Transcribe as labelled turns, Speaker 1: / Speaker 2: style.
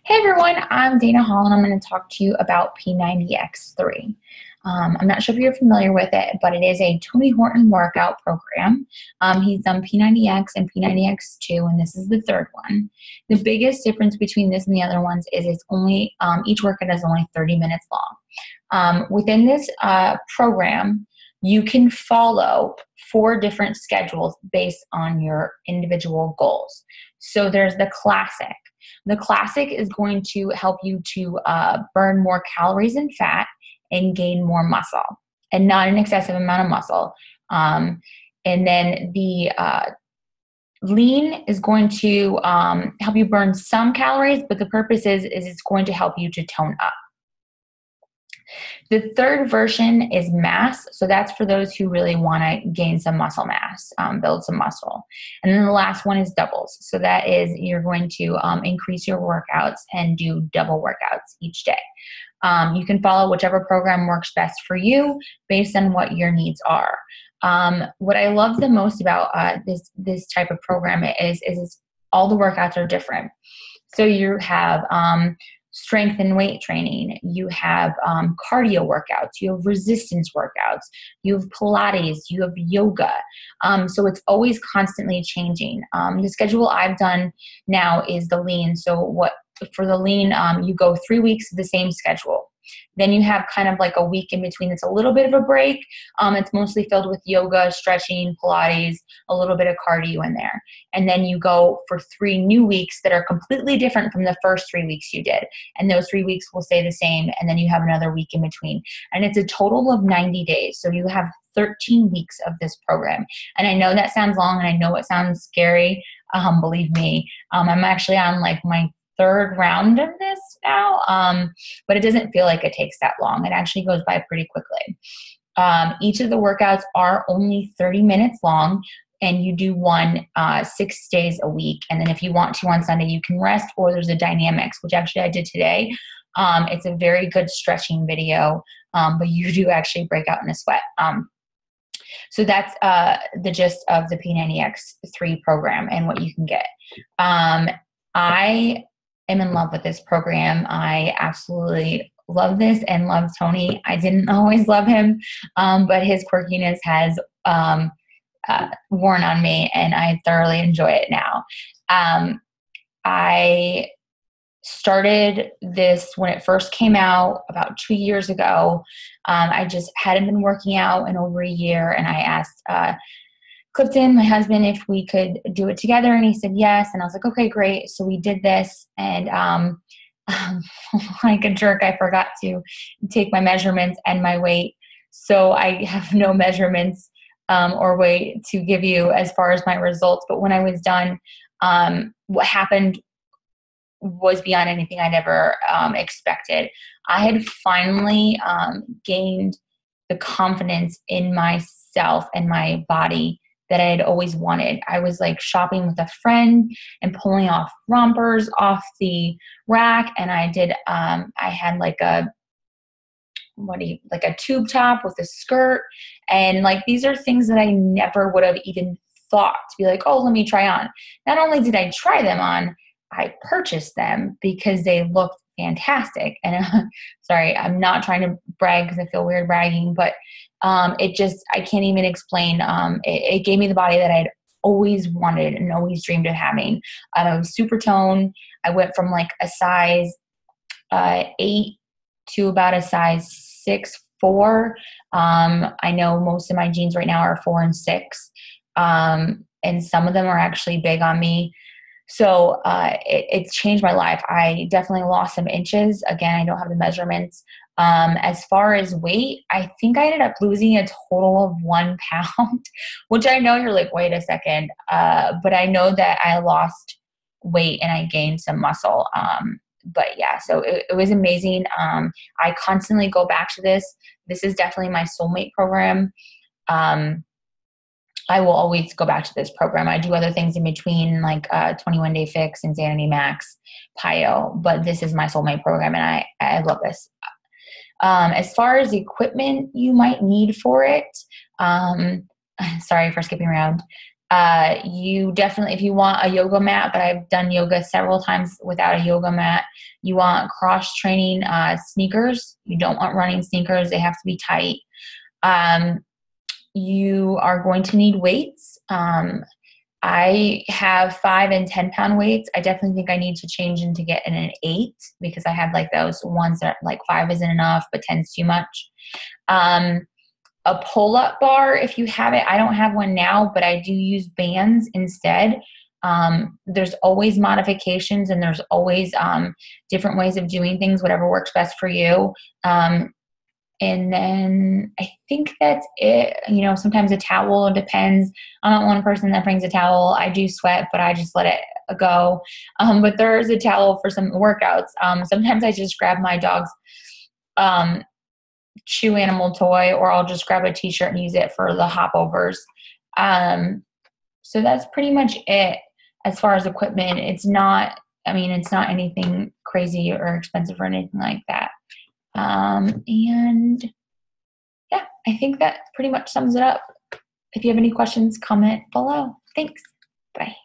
Speaker 1: Hey everyone, I'm Dana Hall and I'm going to talk to you about P90x3. I'm not sure if you're familiar with it, but it is a Tony Horton workout program. He's done P90X and P90X2, and this is the third one. The biggest difference between this and the other ones is it's only, each workout is only 30 minutes long. Within this program, you can follow 4 different schedules based on your individual goals. So there's the classic. The classic is going to help you to burn more calories and fat and gain more muscle, and not an excessive amount of muscle. And then the lean is going to help you burn some calories, but the purpose is it's going to help you to tone up. The third version is mass. So that's for those who really want to gain some muscle mass, build some muscle. And then the last one is doubles. So that is you're going to increase your workouts and do double workouts each day. You can follow whichever program works best for you based on what your needs are. What I love the most about this type of program is all the workouts are different. So you have strength and weight training, you have cardio workouts, you have resistance workouts, you have Pilates, you have yoga. So it's always constantly changing. The schedule I've done now is the lean. So for the lean, you go 3 weeks of the same schedule. Then you have kind of like a week in between. It's a little bit of a break. It's mostly filled with yoga, stretching, Pilates, a little bit of cardio in there. And then you go for 3 new weeks that are completely different from the first 3 weeks you did. And those 3 weeks will stay the same. And then you have another week in between. And it's a total of 90 days. So you have 13 weeks of this program. And I know that sounds long and I know it sounds scary. Believe me, I'm actually on like my 3rd round of this now, but it doesn't feel like it takes that long. It actually goes by pretty quickly. Each of the workouts are only 30 minutes long, and you do one 6 days a week. And then if you want to on Sunday, you can rest, or there's a dynamics, which actually I did today. It's a very good stretching video, but you do actually break out in a sweat. So that's the gist of the P90x3 program and what you can get. I am in love with this program. I absolutely love this and love Tony. I didn't always love him, but his quirkiness has worn on me, and I thoroughly enjoy it now. I started this when it first came out about 2 years ago. I just hadn't been working out in over a year, and I asked Clifton, my husband, if we could do it together, and he said yes. And I was like, okay, great. So we did this, and like a jerk, I forgot to take my measurements and my weight. So I have no measurements or weight to give you as far as my results. But when I was done, what happened was beyond anything I'd ever expected. I had finally gained the confidence in myself and my body that I had always wanted. I was like shopping with a friend and pulling off rompers off the rack. And I did, I had like a tube top with a skirt. And like, these are things that I never would have even thought to be like, oh, let me try on. Not only did I try them on, I purchased them because they looked fantastic. And sorry, I'm not trying to brag because I feel weird bragging, but I can't even explain. It gave me the body that I'd always wanted and always dreamed of having. I was super toned. I went from like a size 8 to about a size 6'4". I know most of my jeans right now are 4 and 6. And some of them are actually big on me. So it's changed my life. I definitely lost some inches. Again, I don't have the measurements. As far as weight, I think I ended up losing a total of 1 pound, which I know you're like, wait a second. But I know that I lost weight and I gained some muscle. But yeah, so it was amazing. I constantly go back to this. This is definitely my soulmate program. I will always go back to this program. I do other things in between, like 21 Day Fix, Insanity Max, PIO, but this is my soulmate program, and I love this. As far as equipment you might need for it, sorry for skipping around. You definitely, if you want a yoga mat, but I've done yoga several times without a yoga mat, you want cross training sneakers. You don't want running sneakers. They have to be tight. You are going to need weights. I have 5 and 10 pound weights. I definitely think I need to change into getting an 8 because I have like those ones that like 5 isn't enough, but 10's too much. A pull-up bar, if you have it. I don't have one now, but I do use bands instead. There's always modifications and there's always different ways of doing things, whatever works best for you. And then I think that's it. You know, sometimes a towel, depends. I'm not one person that brings a towel. I do sweat, but I just let it go. But there is a towel for some workouts. Sometimes I just grab my dog's chew animal toy, or I'll just grab a t-shirt and use it for the hopovers. So that's pretty much it as far as equipment. It's not anything crazy or expensive or anything like that. And yeah, I think that pretty much sums it up. If you have any questions, comment below. Thanks. Bye.